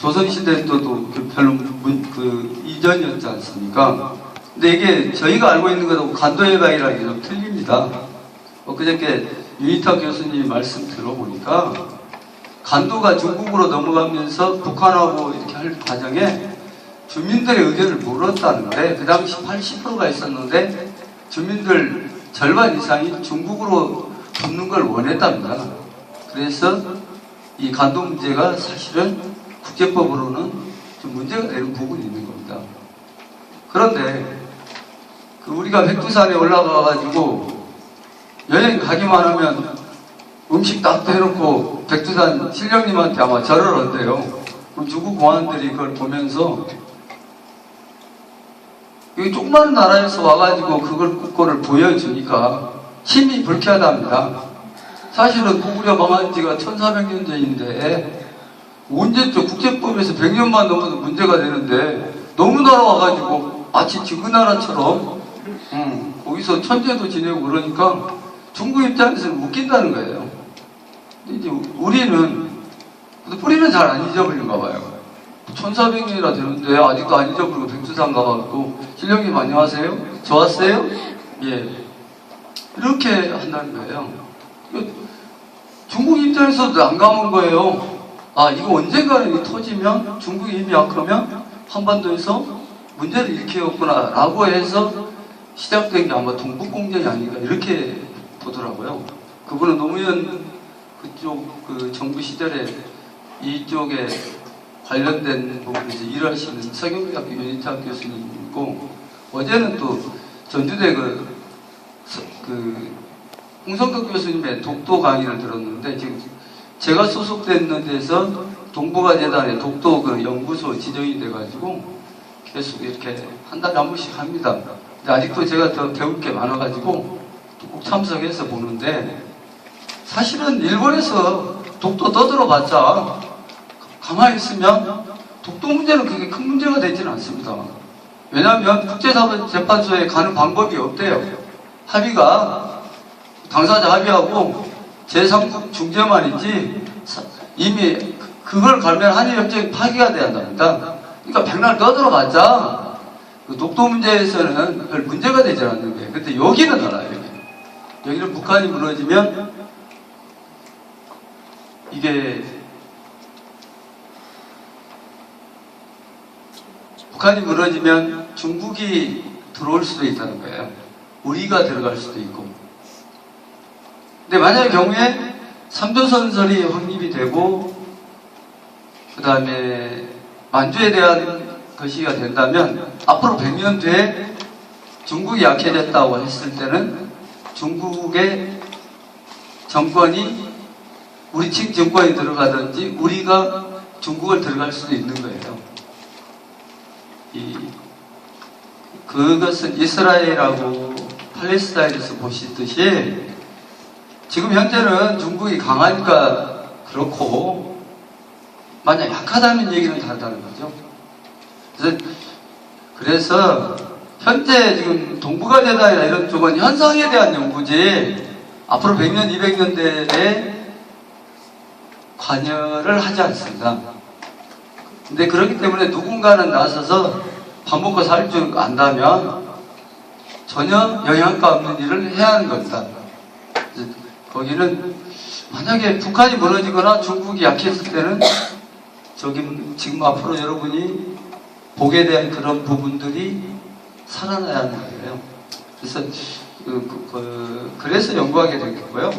조선시대 때도 별로 이전이었지 않습니까? 근데 이게 저희가 알고 있는 것하고 간도해방이라는 게 좀 틀립니다. 그저께 윤희탁 교수님 말씀 들어보니까 간도가 중국으로 넘어가면서 북한하고 이렇게 할 과정에 주민들의 의견을 물었다는데, 그 당시 80%가 있었는데 주민들 절반 이상이 중국으로 붙는 걸 원했답니다. 그래서 이 간도 문제가 사실은 국제법으로는 좀 문제가 되는 부분이 있는 겁니다. 그런데 우리가 백두산에 올라가가지고 여행 가기만 하면 음식 딱 해놓고 백두산 신령님한테 아마 절을 한대요. 그럼 중국 공안들이 그걸 보면서 여기 조그마한 나라에서 와가지고 그거를 보여주니까 힘이 불쾌하답니다. 사실은 고구려 망한 지가 1400년 전인데 언제쯤 국제법에서 100년만 넘어도 문제가 되는데 너무나 와가지고 마치 지그 나라처럼 거기서 천재도 지내고 그러니까 중국 입장에서는 웃긴다는 거예요. 근데 이제 우리는 뿌리는 잘 안 잊어버린가 봐요. 1400년이나 되는데 아직도 안 잊어버리고 백두산 가가지고 신령님 안녕하세요? 좋았어요? 예. 이렇게 한다는 거예요. 중국 입장에서도 안 감은 거예요. 아, 이거 언젠가는 터지면 중국이 힘이 약하면 한반도에서 문제를 일으키겠구나 라고 해서 시작된 게 아마 동북공정이 아닌가 이렇게 보더라고요. 그분은 노무현 그쪽 정부 시절에 이쪽에 관련된 부분에서 일하시는 서경대학교 윤희탁 교수님이고, 어제는 또 전주대 홍성덕 교수님의 독도 강의를 들었는데, 지금 제가 소속된 데서 동북아재단의 독도 연구소 지정이 돼가지고 계속 이렇게 한 달에 한 번씩 합니다. 근데 아직도 제가 더 배울 게 많아가지고 꼭 참석해서 보는데, 사실은 일본에서 독도 떠들어봤자 가만히 있으면 독도 문제는 그게 큰 문제가 되지는 않습니다. 왜냐하면 국제사법재판소에 가는 방법이 없대요. 합의가 당사자 합의하고 제3국 중재만 있지 이미 그걸 가면 한일협정이 파기가 돼야 한답니다. 그러니까 백날 떠들어봤자 독도 문제에서는 별 문제가 되지 않는 거예요. 근데 여기는 알아요. 여기는 북한이 무너지면 이게 북한이 무너지면 중국이 들어올 수도 있다는 거예요. 우리가 들어갈 수도 있고. 근데 만약의 경우에 삼조선설이 확립이 되고 그 다음에 만주에 대한 것이가 된다면 앞으로 100년 뒤에 중국이 약해졌다고 했을 때는 중국의 정권이 우리 측 정권이 들어가든지 우리가 중국을 들어갈 수도 있는 거예요. 그것은 이스라엘하고 팔레스타인에서 보시듯이 지금 현재는 중국이 강하니까 그렇고 만약 약하다는 얘기는 다르다는 거죠. 그래서 현재 지금 동북아재단이나 이런 쪽은 현상에 대한 연구지 앞으로 100년, 200년대에 관여를 하지 않습니다. 근데 그렇기 때문에 누군가는 나서서 밥 먹고 살 줄 안다면 전혀 영향가 없는 일을 해야 하는 겁니다. 거기는 만약에 북한이 무너지거나 중국이 약했을 때는 지금 앞으로 여러분이 보게 된 그런 부분들이 살아나야 하는 거예요. 그래서 그래서 연구하게 되겠고요.